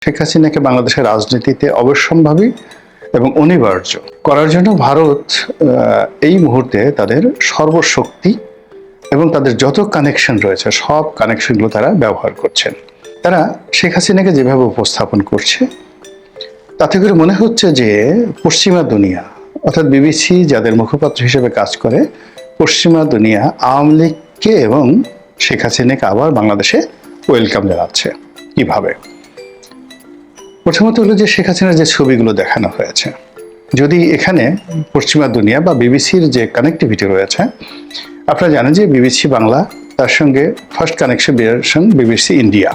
শেখ হাসিনাকে বাংলাদেশের রাজনীতিতে অবশ্যম্ভাবী এবং অনিবার্য করার জন্য ভারত এই মুহূর্তে তাদের সর্বশক্তি এবং তাদের যত কানেকশন রয়েছে সব কানেকশনগুলো তারা ব্যবহার করছেন। তারা শেখ হাসিনাকে যেভাবে উপস্থাপন করছে তাতে করে মনে হচ্ছে যে পশ্চিমা দুনিয়া অর্থাৎ বিবিসি যাদের মুখপাত্র হিসেবে কাজ করে, পশ্চিমা দুনিয়া আওয়ামী লীগকে এবং শেখ হাসিনাকে আবার বাংলাদেশে ওয়েলকাম জানাচ্ছে। কিভাবে? প্রথমত হলো যে শেখ হাসিনার যে ছবিগুলো দেখানো হয়েছে, যদি এখানে পশ্চিমা দুনিয়া বা বিবিসির যে কানেক্টিভিটি রয়েছে, আপনারা জানেন যে বিবিসি বাংলা, তার সঙ্গে ফার্স্ট কানেকশন বিবিসি ইন্ডিয়া,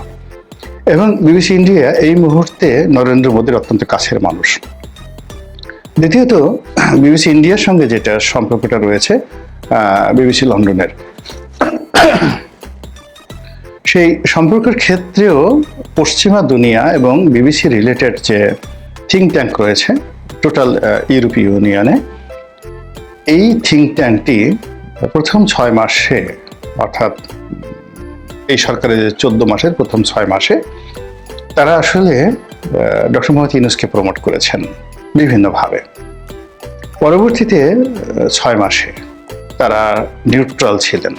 এবং বিবিসি ইন্ডিয়া এই মুহূর্তে নরেন্দ্র মোদীর অত্যন্ত কাছের মানুষ। দ্বিতীয়ত বিবিসি ইন্ডিয়ার সঙ্গে যেটা সম্পর্কটা রয়েছে বিবিসি লন্ডনের, সেই সম্পর্কের ক্ষেত্রেও পশ্চিমা দুনিয়া এবং বিবিসি রিলেটেড যে থিঙ্ক ট্যাঙ্ক রয়েছে টোটাল ইউরোপীয় ইউনিয়নে, এই থিঙ্ক ট্যাঙ্কটি প্রথম 6 মাসে, অর্থাৎ এই সরকারের 14 মাসের প্রথম 6 মাসে তারা আসলে ডক্টর মোহাম্মদ ইউনূসকে প্রমোট করেছেন বিভিন্নভাবে। পরবর্তীতে 6 মাসে তারা নিউট্রাল ছিলেন,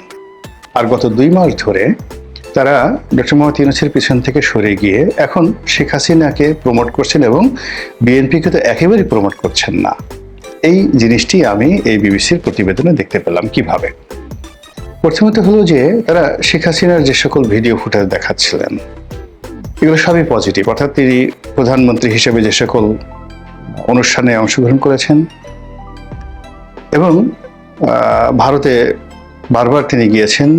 আর গত 2 মাস ধরে তারা ডক্টর মোহাম্মদ ইউনূসের পিছন থেকে সরে গিয়ে এখন শেখ হাসিনাকে প্রমোট করছেন এবং বিএনপিকে তো একেবারেই প্রমোট করছেন না। এই জিনিসটি আমি এই বিবিসির প্রতিবেদনে দেখতে পেলাম। কিভাবে? প্রথমত হলো যে তারা শেখ হাসিনার যে সকল ভিডিও ফুটেজ দেখাচ্ছিলেন এগুলো সবই পজিটিভ, অর্থাৎ তিনি প্রধানমন্ত্রী হিসেবে যে সকল অনুষ্ঠানে অংশগ্রহণ করেছেন এবং ভারতে বারবার তিনি গিয়েছেন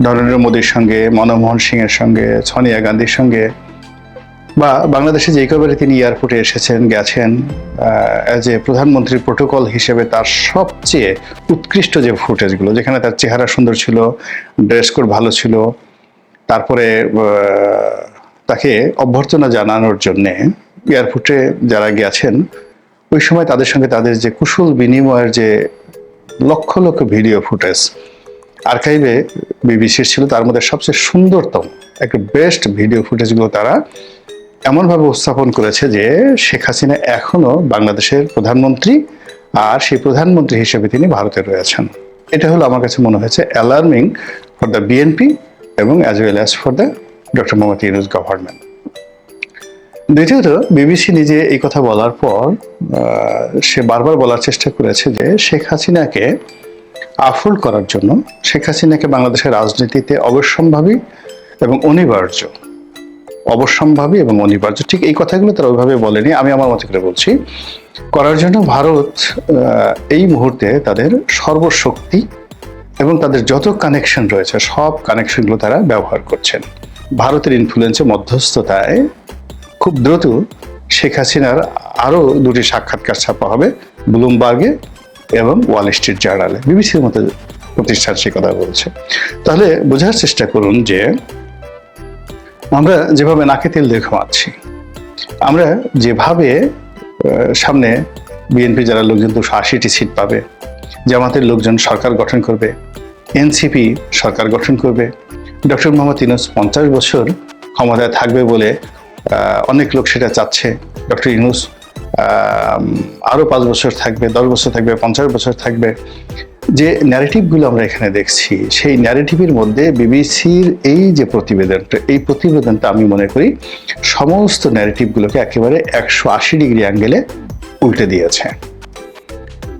নরেন্দ্র মোদীর সঙ্গে, মনমোহন সিংয়ের সঙ্গে, সোনিয়া গান্ধীর সঙ্গে, বা বাংলাদেশে যে কবারে তিনি এয়ারপোর্টে এসেছেন গেছেন অ্যাজ এ প্রধানমন্ত্রীর প্রোটোকল হিসেবে তার সবচেয়ে উৎকৃষ্ট যে ফুটেজগুলো, যেখানে তার চেহারা সুন্দর ছিল, ড্রেস কোড ভালো ছিল, তারপরে তাকে অভ্যর্থনা জানানোর জন্যে এয়ারপোর্টে যারা গেছেন ওই সময় তাদের সঙ্গে তাদের যে কুশল বিনিময়ের যে লক্ষ লক্ষ ভিডিও ফুটেজ আর্কাইভে বিবিসির ছিল, তার মধ্যে সবচেয়ে সুন্দরতম একটা বেস্ট ভিডিও ফুটেজগুলো তারা এমনভাবে উপস্থাপন করেছে যে শেখ হাসিনা এখনো বাংলাদেশের প্রধানমন্ত্রী, আর সেই প্রধানমন্ত্রী হিসেবে তিনি ভারতে রয়েছেন। এটা হলো আমার কাছে মনে হয়েছে অ্যালার্মিং ফর দ্য বিএনপি এবং as well as for the doctor Mohammad Yunus government. দ্বিতীয়ত বিবিসি নিজে এই কথা বলার পর সে বারবার বলার চেষ্টা করেছে যে শেখ হাসিনাকে আফোল্ড করার জন্য, শেখ হাসিনাকে বাংলাদেশের রাজনীতিতে অবশ্যম্ভাবী এবং অনিবার্য, অবশ্যম্ভাবী এবং অনিবার্য, ঠিক এই কথাগুলো তারা ওইভাবে বলেনি, আমি আমার মতো করে বলছি, করার জন্য ভারত এই মুহূর্তে তাদের সর্বশক্তি এবং তাদের যত কানেকশন রয়েছে সব কানেকশনগুলো তারা ব্যবহার করছেন। ভারতের ইনফ্লুয়েন্সে, মধ্যস্থতায় খুব দ্রুত শেখ হাসিনার আরও 2টি সাক্ষাৎকার ছাপা হবে ব্লুমবার্গে এবং ওয়াল স্ট্রিট জার্নালে। বিবিসির মতো প্রতিষ্ঠান সে কথা বলছে। তাহলে বোঝার চেষ্টা করুন যে আমরা যেভাবে নাকে তেল দিয়ে ঘুমাচ্ছি, আমরা যেভাবে সামনে বিএনপি যারা লোকজন 280টি সিট পাবে, জামাতের লোকজন সরকার গঠন করবে, এনসিপি সরকার গঠন করবে, ডক্টর মোহাম্মদ ইউনূস 50 বছর ক্ষমতায় থাকবে বলে অনেক লোক সেটা চাচ্ছে, ডক্টর ইউনূস আরও 5 বছর থাকবে, 10 বছর থাকবে, 50 বছর থাকবে, যে ন্যারেটিভগুলো আমরা এখানে দেখছি সেই ন্যারেটিভের মধ্যে বিবিসির এই যে প্রতিবেদনটা, এই প্রতিবেদনটা আমি মনে করি সমস্ত ন্যারেটিভগুলোকে একেবারে 180 ডিগ্রি অ্যাঙ্গেলে উল্টে দিয়েছে।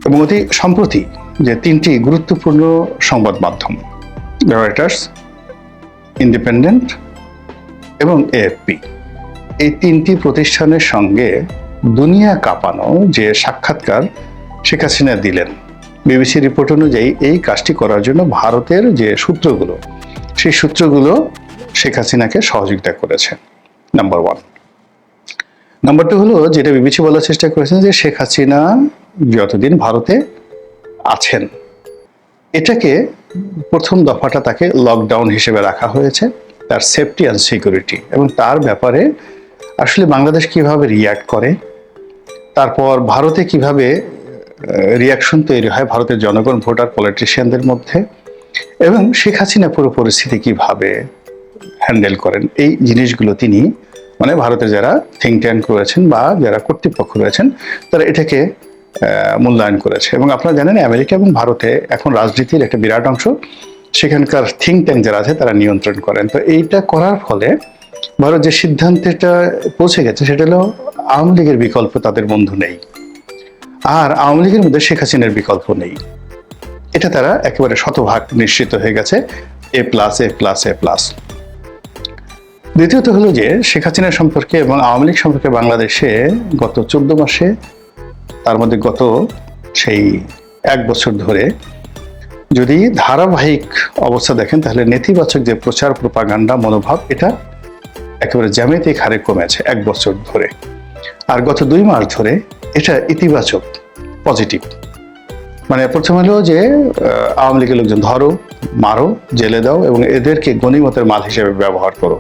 এবং অতি সম্প্রতি যে 3টি গুরুত্বপূর্ণ সংবাদ মাধ্যম, রয়টার্স, ইন্ডিপেন্ডেন্ট এবং এএফপি, এই 3টি প্রতিষ্ঠানের সঙ্গে দুনিয়া কাঁপানো যে সাক্ষাৎকার শেখ হাসিনা দিলেন, বিবিসি রিপোর্ট অনুযায়ী এই কাজটি করার জন্য ভারতের যে সূত্রগুলো, সেই সূত্রগুলো শেখ হাসিনাকে সহযোগিতা করেছে। নাম্বার 1। নাম্বার 2 হলো যেটা বিবিসি বলার চেষ্টা করেছেন যে শেখ হাসিনা যতদিন ভারতে আছেন, এটাকে প্রথম দফাটা তাকে লকডাউন হিসেবে রাখা হয়েছে, তার সেফটি অ্যান্ড সিকিউরিটি, এবং তার ব্যাপারে আসলে বাংলাদেশ কিভাবে রিয়্যাক্ট করে, তারপর ভারতে কিভাবে রিয়াকশন তৈরি হয় ভারতের জনগণ, ভোটার, পলিটিশিয়ানদের মধ্যে, এবং শেখ হাসিনা পুরো পরিস্থিতি কিভাবে হ্যান্ডেল করেন, এই জিনিসগুলো তিনি মানে ভারতের যারা থিঙ্ক ট্যাঙ্ক রয়েছেন বা যারা কর্তৃপক্ষ রয়েছেন তারা এটাকে মূল্যায়ন করেছে। এবং আপনারা জানেন আমেরিকা এবং ভারতে এখন রাজনীতির একটা বিরাট অংশ সেখানকার থিঙ্ক ট্যাঙ্ক যারা আছে তারা নিয়ন্ত্রণ করেন। তো এইটা করার ফলে ভারত যে সিদ্ধান্তটা পৌঁছে গেছে সেটা হলো আওয়ামী লীগের বিকল্প তাদের বন্ধু নেই, আর আওয়ামী লীগের মধ্যে শেখ হাসিনার বিকল্প নেই। এটা তারা একেবারে শতভাগ নিশ্চিত হয়ে গেছে, A+, A+, A+। দ্বিতীয়ত হলো যে শেখ হাসিনা সম্পর্কে এবং আওয়ামী লীগ সম্পর্কে বাংলাদেশে গত 14 মাসে, তার মধ্যে গত সেই 1 বছর ধরে যদি ধারাবাহিক অবস্থা দেখেন তাহলে নেতিবাচক যে প্রচার প্রপাগান্ডা মনোভাব এটা একেবারে জ্যামিতিক হারে কমেছে 1 বছর ধরে। আর গত 2 মাস ধরে এটা ইতিবাচক, পজিটিভ। মানে প্রথম হলো যে আওয়ামী লীগের লোকজন ধরো, মারো, জেলে দাও এবং এদেরকে গণিমতের মাল হিসেবে ব্যবহার করো।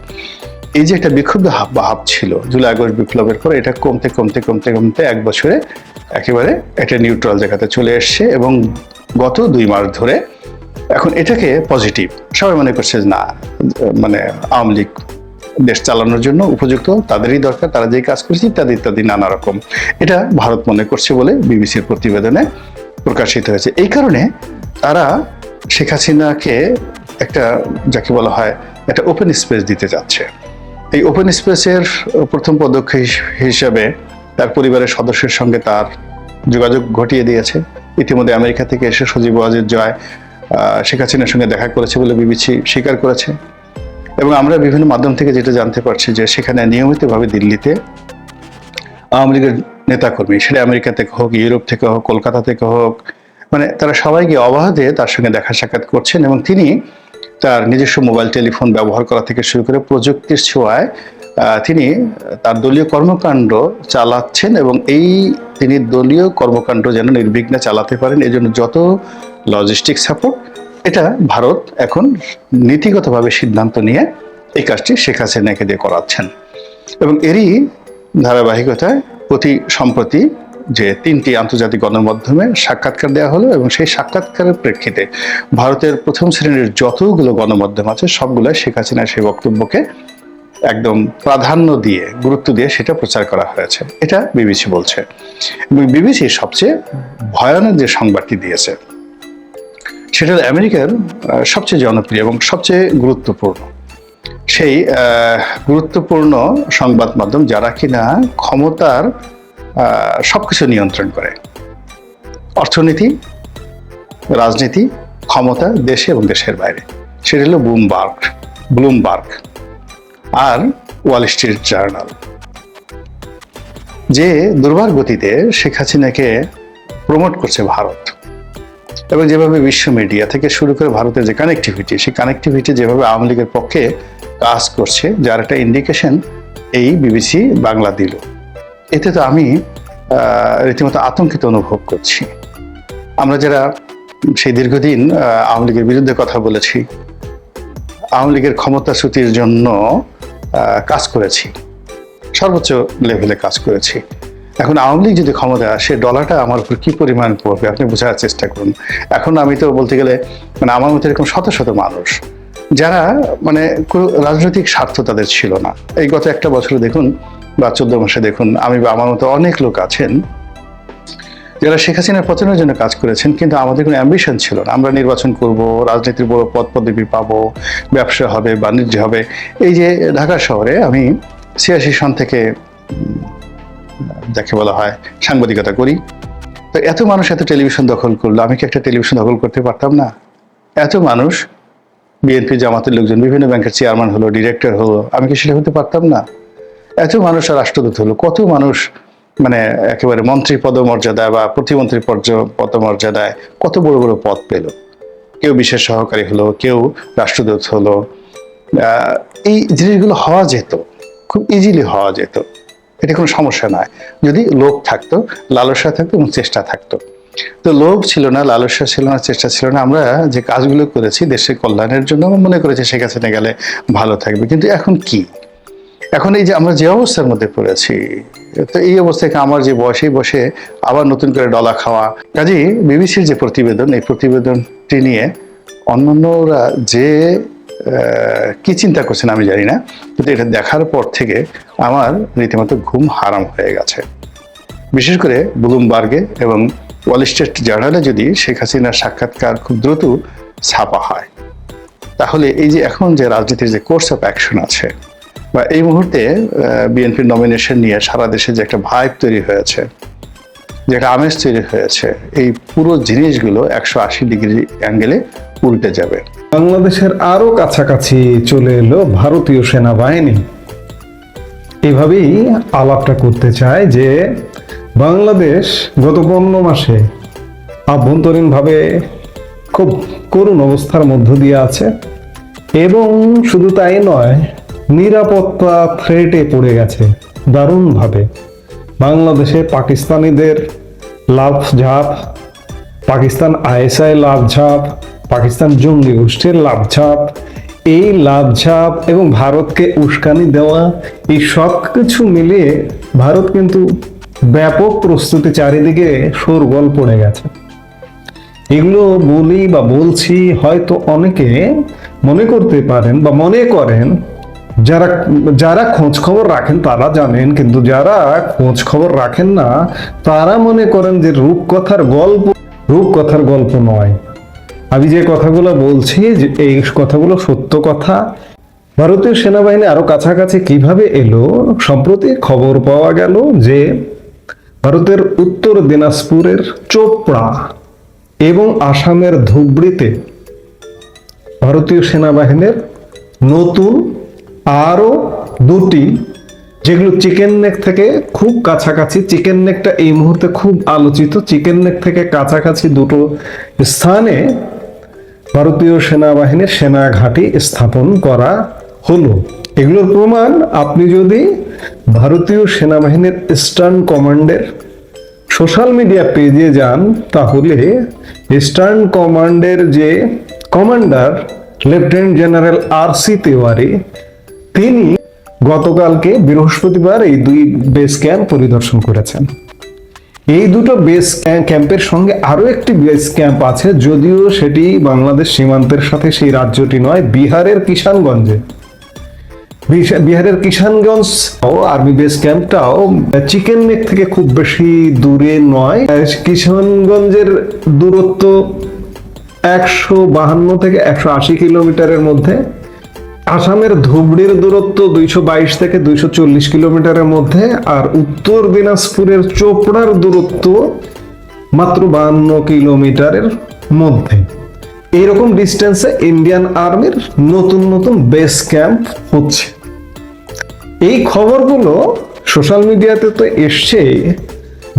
এই যে একটা বিক্ষুব্ধ ভাব ছিল জুলাই আগস্ট বিপ্লবের পর, এটা কমতে কমতে কমতে কমতে 1 বছরে একেবারে একটা নিউট্রাল জায়গাতে চলে এসছে। এবং গত 2 মাস ধরে এখন এটাকে পজিটিভ সবাই মনে করছে, না মানে আওয়ামী লীগ দেশ চালানোর জন্য উপযুক্ত, তাদেরই দরকার, তারা যেই কাজ করেছে ইত্যাদি ইত্যাদি নানা রকম। এটা ভারত মনে করছে বলে বিবিসির প্রতিবেদনে প্রকাশিত হয়েছে। এই কারণে তারা শেখ হাসিনাকে একটা, যাকে বলা হয়, একটা ওপেন স্পেস দিতে যাচ্ছে। এই ওপেন স্পেসের প্রথম পদক্ষেপ হিসাবে তার পরিবারের সদস্যের সঙ্গে তার যোগাযোগ ঘটিয়ে দিয়েছে। ইতিমধ্যে আমেরিকা থেকে এসে সজীব ওয়াজেদ জয় শেখ হাসিনার সঙ্গে দেখা করেছে বলে বিবিসি স্বীকার করেছে। এবং আমরা বিভিন্ন মাধ্যম থেকে যেটা জানতে পারছি যে সেখানে নিয়মিতভাবে দিল্লিতে আওয়ামী লীগের নেতাকর্মী, সেটা আমেরিকা থেকে হোক, ইউরোপ থেকে হোক, কলকাতা থেকে হোক, মানে তারা সবাইকে অবাধে তার সঙ্গে দেখা সাক্ষাৎ করছেন। এবং তিনি তার নিজস্ব মোবাইল টেলিফোন ব্যবহার করা থেকে শুরু করে প্রযুক্তির ছোঁয়ায় তিনি তার দলীয় কর্মকাণ্ড চালাচ্ছেন এবং এই তিনি দলীয় কর্মকাণ্ড যেন নির্বিঘ্নে চালাতে পারেন এই জন্য যত লজিস্টিক সাপোর্ট, এটা ভারত এখন নীতিগতভাবে সিদ্ধান্ত নিয়ে এই কাজটি শেখ হাসিনাকে দিয়ে করাচ্ছেন। এবং এরই ধারাবাহিকতায় সম্প্রতি যে 3টি আন্তর্জাতিক গণমাধ্যমে সাক্ষাৎকার দেওয়া হলো এবং সেই সাক্ষাৎকারের প্রেক্ষিতে ভারতের প্রথম শ্রেণীর যতগুলো গণমাধ্যম আছে সবগুলো শেখ হাসিনার সেই বক্তব্যকে একদম প্রাধান্য দিয়ে, গুরুত্ব দিয়ে সেটা প্রচার করা হয়েছে, এটা বিবিসি বলছে। এবং বিবিসি সবচেয়ে ভয়ানক যে সংবাদটি দিয়েছে সেটা আমেরিকার সবচেয়ে জনপ্রিয় এবং সবচেয়ে গুরুত্বপূর্ণ সেই গুরুত্বপূর্ণ সংবাদ মাধ্যম যারা কিনা ক্ষমতার সবকিছু নিয়ন্ত্রণ করে, অর্থনীতি, রাজনীতি, ক্ষমতা দেশে এবং দেশের বাইরে, সেটা হলো ব্লুমবার্গ আর ওয়াল স্ট্রিট জার্নাল। যে দুর্বার গতিতে শেখ হাসিনাকে প্রমোট করছে ভারত এবং যেভাবে বিশ্ব মিডিয়া থেকে শুরু করে ভারতের যে কানেক্টিভিটি, সেই কানেক্টিভিটি যেভাবে আওয়ামী লীগের পক্ষে কাজ করছে, যার একটা ইন্ডিকেশন এই বিবিসি বাংলা দিল, এতে তো আমি রীতিমতো আতঙ্কিত অনুভব করছি। আমরা যারা সেই দীর্ঘদিন আওয়ামী লীগের বিরুদ্ধে কথা বলেছি, আওয়ামী লীগের ক্ষমতাচ্যুতির জন্য কাজ করেছি, সর্বোচ্চ লেভেলে কাজ করেছি, এখন আওয়ামী লীগ যদি ক্ষমতা আসে ডলারটা আমার উপর কি পরিমাণ পড়বে আপনি বোঝার চেষ্টা করুন। এখন আমি তো বলতে গেলে মানে আমার মতো এরকম শত শত মানুষ যারা মানে কোনো রাজনৈতিক স্বার্থ তাদের ছিল না, এই গত 1 বছরে দেখুন বা 14 মাসে দেখুন, আমি বা আমার মতো অনেক লোক আছেন যারা শেখ হাসিনার পতনের জন্য কাজ করেছেন, কিন্তু আমাদের কোনো অ্যাম্বিশন ছিল না আমরা নির্বাচন করব, রাজনীতির বড় পদ পদবি পাবো, ব্যবসা হবে, বাণিজ্য হবে। এই যে ঢাকা শহরে আমি 86 সন থেকে যাকে বলা হয় সাংবাদিকতা করি, তো এত মানুষ এত টেলিভিশন দখল করলো, আমি কি একটা টেলিভিশন দখল করতে পারতাম না? এত মানুষ বিএনপি জামাতের লোকজন বিভিন্ন ব্যাংকের চেয়ারম্যান হলো, ডিরেক্টর হলো, আমি কি সেটা হতে পারতাম না? এত মানুষ রাষ্ট্রদূত হলো, কত মানুষ মানে একেবারে মন্ত্রী পদমর্যাদায় বা প্রতিমন্ত্রী পদমর্যাদায় কত বড় বড় পদ পেল, কেউ বিশেষ সহকারী হলো, কেউ রাষ্ট্রদূত হলো। এই জিনিসগুলো হওয়া যেত, খুব ইজিলি হওয়া যেত, এটা কোনো সমস্যা নয় যদি লোভ থাকতো, লালসা থাকতো এবং চেষ্টা থাকতো। তো লোভ ছিল না, লালসা ছিল না, চেষ্টা ছিল না। আমরা যে কাজগুলো করেছি দেশের কল্যাণের জন্য মনে করেছি শেখ হাসিনা গেলে ভালো থাকবে, কিন্তু এখন কি, এখন এই যে আমরা যে অবস্থার মধ্যে পড়েছি, তো এই অবস্থায় আমার যে বয়সেই বসে আবার নতুন করে ডলা খাওয়া। কাজেই বিবিসির যে প্রতিবেদন, এই প্রতিবেদনটি নিয়ে অন্যান্যরা যে কি চিন্তা করছেন আমি জানি না, কিন্তু এটা দেখার পর থেকে আমার রীতিমতো ঘুম হারাম হয়ে গেছে। বিশেষ করে ব্লুমবার্গে এবং ওয়াল স্ট্রিট জার্নালে যদি শেখ হাসিনার সাক্ষাৎকার খুব দ্রুত ছাপা হয়, তাহলে এই যে এখন যে রাজনীতির যে কোর্স অফ অ্যাকশন আছে, বা এই মুহূর্তে বিএনপির নমিনেশন নিয়ে সারা দেশে যে একটা ভাইব তৈরি হয়েছে, যে একটা আমেজ তৈরি হয়েছে, এই পুরো জিনিসগুলো 180 ডিগ্রি অ্যাঙ্গেলে উল্টে যাবে। বাংলাদেশের আরো কাছাকাছি চলে এলো ভারতীয় সেনাবাহিনী। এভাবেই আলাপটা করতে চায় যে বাংলাদেশ গত 15 মাসে আভ্যন্তরীণভাবে খুব করুণ অবস্থার মধ্য দিয়ে আছে, এবং শুধু তাই নয়, নিরাপত্তা থ্রেটে পড়ে গেছে দারুণভাবে। বাংলাদেশে পাকিস্তানিদের লাফঝাপ, পাকিস্তান আইএসআই লাফঝাপ, পাকিস্তান জঙ্গি গোষ্ঠীর লাফঝাপ, এই লাফঝাপ এবং ভারতকে উস্কানি দেওয়া, এই সব কিছু মিলিয়ে ভারত কিন্তু ব্যাপক প্রস্তুতি, চারিদিকে শোরগোল পড়ে গেছে। এগুলো বলি বা বলছি, হয়তো অনেকে মনে করতে পারেন বা মনে করেন, যারা খোঁজ খবর রাখেন তারা জানেন, কিন্তু যারা খোঁজ খবর রাখেন না তারা মনে করেন যে রূপকথার গল্প নয়। আমি যে কথাগুলো বলছি, যে এই কথাগুলো সত্য কথা। ভারতীয় সেনাবাহিনী আরো কাছাকাছি কিভাবে এলো? সম্প্রতি খবর পাওয়া গেল যে ভারতের উত্তর দিনাজপুরের চোপড়া এবং আসামের ধুবড়িতে ভারতীয় সেনাবাহিনীর নতুন আরো দুটি, যেগুলো চিকেন নেক থেকে খুব কাছাকাছি, চিকেন নেকটা এই মুহূর্তে খুব আলোচিত, চিকেন নেক থেকে কাছাকাছি দুটো স্থানে ভারতীয় সেনাবাহিনীর সেনা ঘাঁটি স্থাপন করা হলো। এগুলোর প্রমাণ আপনি যদি ভারতীয় সেনাবাহিনীর ইস্টার্ন কমান্ডের সোশ্যাল মিডিয়া পেজে যান, তাহলে ইস্টার্ন কমান্ডের যে commander lieutenant general R C. Tiwari, তিনি গতকালকে বৃহস্পতিবার এই দুই বেস ক্যাম্প পরিদর্শন করেছেন। এই দুটো বেস ক্যাম্পের সঙ্গে আরো একটি বেস ক্যাম্প আছে, যদিও সেটি বাংলাদেশ সীমান্তের সাথে সেই রাজ্যটি নয়, বিহারের কিষানগঞ্জে। বিহারের কিষানগঞ্জ আর্মি বেস ক্যাম্পটাও চিকেন নেক থেকে খুব বেশি দূরে নয়। কিষানগঞ্জের দূরত্ব 152 থেকে 180 কিলোমিটারের মধ্যে। আসামের ধুবড়ির দূরত্ব 222 থেকে 240 কিলোমিটারের মধ্যে, আর উত্তর দিনাজপুরের চোপড়ার দূরত্ব মাত্র 52 কিলোমিটারের মধ্যে। এইরকম ডিস্টেন্সে ইন্ডিয়ান আর্মির নতুন নতুন বেস ক্যাম্প হচ্ছে। এই খবরগুলো সোশ্যাল মিডিয়াতে তো এসছে।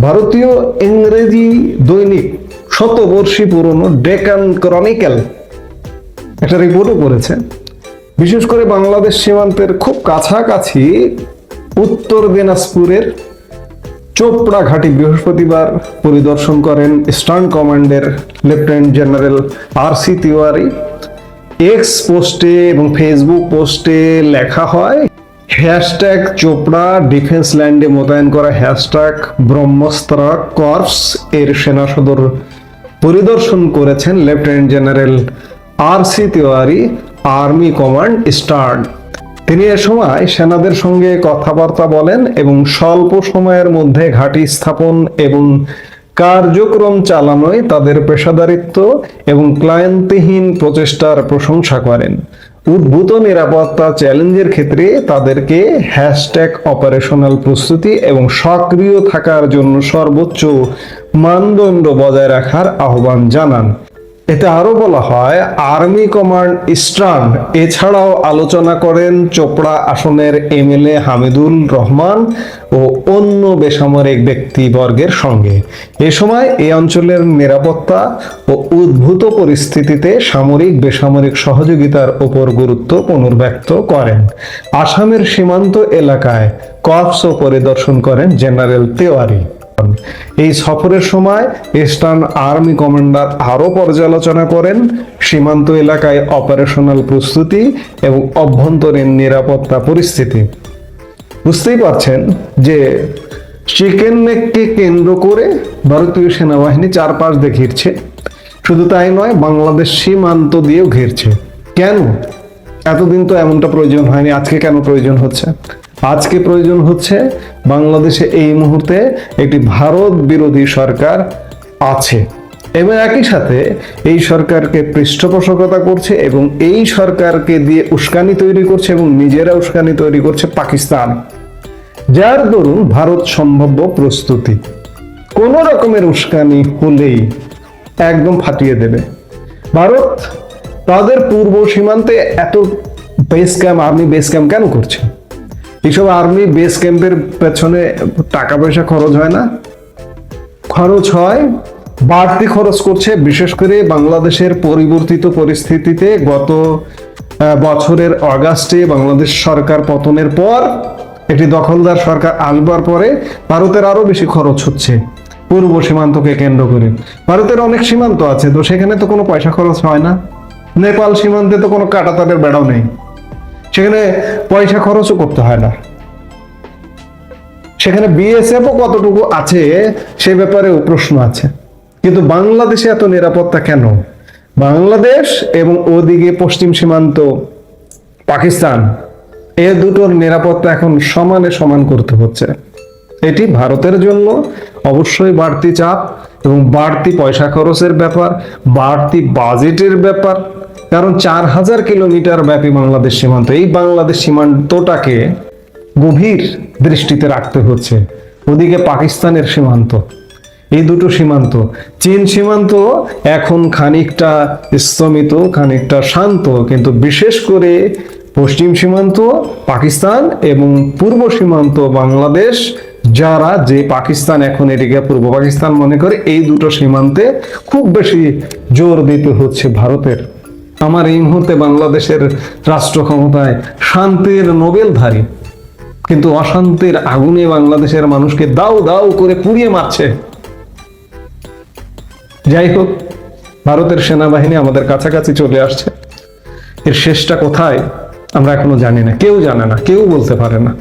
ভারতীয় ইংরেজি দৈনিক শতবর্ষী পুরনো ডেকান ক্রনিকেল একটা রিপোর্টও করেছে। বিশেষ করে বাংলাদেশ সীমান্তের খুব কাছাকাছি উত্তর দিনাজপুরের চোপড়া ঘাঁটি বৃহস্পতিবার পরিদর্শন করেন ইস্টার্ন কমান্ডের lieutenant general R C. Tiwari. X পোস্টে এবং ফেসবুক পোস্টে লেখা হয়, হ্যাশট্যাগ চোপড়া ডিফেন্স ল্যান্ডে মোতায়েন করা হ্যাশট্যাগ ব্রহ্মস্ত্র কর্পস এর সেনা সদর পরিদর্শন করেছেন lieutenant general R C. Tiwari, army command eastern. তিনি এ সময় সেনাদের সঙ্গে কথাবার্তা বলেন এবং স্বল্প সময়ের মধ্যে ঘাঁটি স্থাপন এবং কার্যক্রম চালানোয় তাদের পেশাদারিত্ব এবং ক্লান্তিহীন প্রচেষ্টার প্রশংসা করেন। উদ্ভূত নিরাপত্তা চ্যালেঞ্জের ক্ষেত্রে তাদেরকে হ্যাশট্যাগ অপারেশনাল প্রস্তুতি এবং সক্রিয় থাকার জন্য সর্বোচ্চ মানদণ্ড বজায় রাখার আহ্বান জানান। এতে আরো বলা হয়, আর্মি কমান্ড ইস্টার্ন এছাড়াও আলোচনা করেন চোপড়া আসনের এমএলএ হামিদুল রহমান ও অন্য বেসামরিক ব্যক্তিবর্গের সঙ্গে। এ সময় এই অঞ্চলের নিরাপত্তা ও উদ্ভূত পরিস্থিতিতে সামরিক বেসামরিক সহযোগিতার উপর গুরুত্ব পুনর্ব্যক্ত করেন। আসামের সীমান্ত এলাকায় কর্পসও পরিদর্শন করেন জেনারেল তিওয়ারি। এই সফরের সময় ইস্টার্ন আর্মি কমান্ডার আরো পর্যালোচনা করেন সীমান্ত এলাকায় অপারেশনাল প্রস্তুতি এবং অভ্যন্তরীণ নিরাপত্তা পরিস্থিতি। বুঝতেই পারছেন যে চিকেন নেককে কেন্দ্র করে ভারতীয় সেনাবাহিনী চারপাশ দিয়ে ঘিরছে। শুধু তাই নয়, বাংলাদেশ সীমান্ত দিয়েও ঘিরছে। কেন? এতদিন তো এমনটা প্রয়োজন হয়নি, আজকে কেন প্রয়োজন হচ্ছে? আজকে প্রয়োজন হচ্ছে বাংলাদেশে এই মুহূর্তে একটি ভারত বিরোধী সরকার আছে এবং একই সাথে এই সরকারকে পৃষ্ঠপোষকতা করছে এবং এই সরকারকে দিয়ে উস্কানি তৈরি করছে এবং নিজেরা উস্কানি তৈরি করছে পাকিস্তান, যার দরুন ভারত সম্ভাব্য প্রস্তুতি কোন রকমের উস্কানি হলেই একদম ফাটিয়ে দেবে। ভারত তাদের পূর্ব সীমান্তে এত base camp, army base camp কেন করছে? এইসব আর্মি বেস ক্যাম্পের পেছনে টাকা পয়সা খরচ হয় না? খরচ হয়, বাড়তি খরচ করছে। বিশেষ করে বাংলাদেশের পরিবর্তিত পরিস্থিতিতে গত বছরের অগাস্টে বাংলাদেশ সরকার পতনের পর একটি দখলদার সরকার আসবার পরে ভারতের আরো বেশি খরচ হচ্ছে পূর্ব সীমান্তকে কেন্দ্র করে। ভারতের অনেক সীমান্ত আছে, তো সেখানে তো কোনো পয়সা খরচ হয় না। নেপাল সীমান্তে তো কোনো কাঁটাতারের বেড়াও নেই, সেখানে পয়সা খরচও করতে হয় না। সেখানে বিএসএফও কতটুকু আছে সে ব্যাপারেও প্রশ্ন আছে। কিন্তু বাংলাদেশে এত নিরাপত্তা কেন? বাংলাদেশ এবং ওদিকে পশ্চিম সীমান্ত পাকিস্তান, এ দুটোর নিরাপত্তা এখন সমানে সমান করতে হচ্ছে। এটি ভারতের জন্য অবশ্যই বাড়তি চাপ এবং বাড়তি পয়সা খরচের ব্যাপার, বাড়তি বাজেটের ব্যাপার। কারণ 4000 কিলোমিটার ব্যাপী বাংলাদেশ সীমান্ত, এই বাংলাদেশ সীমান্তটাকে গভীর দৃষ্টিতে রাখতে হচ্ছে। ওদিকে পাকিস্তানের সীমান্ত, এই দুটো সীমান্ত, চীন সীমান্ত এখন খানিকটা স্তমিত, খানিকটা শান্ত, কিন্তু বিশেষ করে পশ্চিম সীমান্ত পাকিস্তান এবং পূর্ব সীমান্ত বাংলাদেশ, যারা যে পাকিস্তান এখন এটিকে পূর্ব পাকিস্তান মনে করে, এই দুটো সীমান্তে খুব বেশি জোর দিতে হচ্ছে ভারতের। আমার এই মুহূর্তে বাংলাদেশের রাষ্ট্র ক্ষমতায় শান্তির নোবেলধারী, কিন্তু অশান্তির আগুনে বাংলাদেশের মানুষকে দাউ দাউ করে পুড়িয়ে মারছে। যাই হোক, ভারতের সেনাবাহিনী আমাদের কাছাকাছি চলে আসছে। এর শেষটা কোথায় আমরা এখনো জানি না, কেউ জানে না, কেউ বলতে পারে না।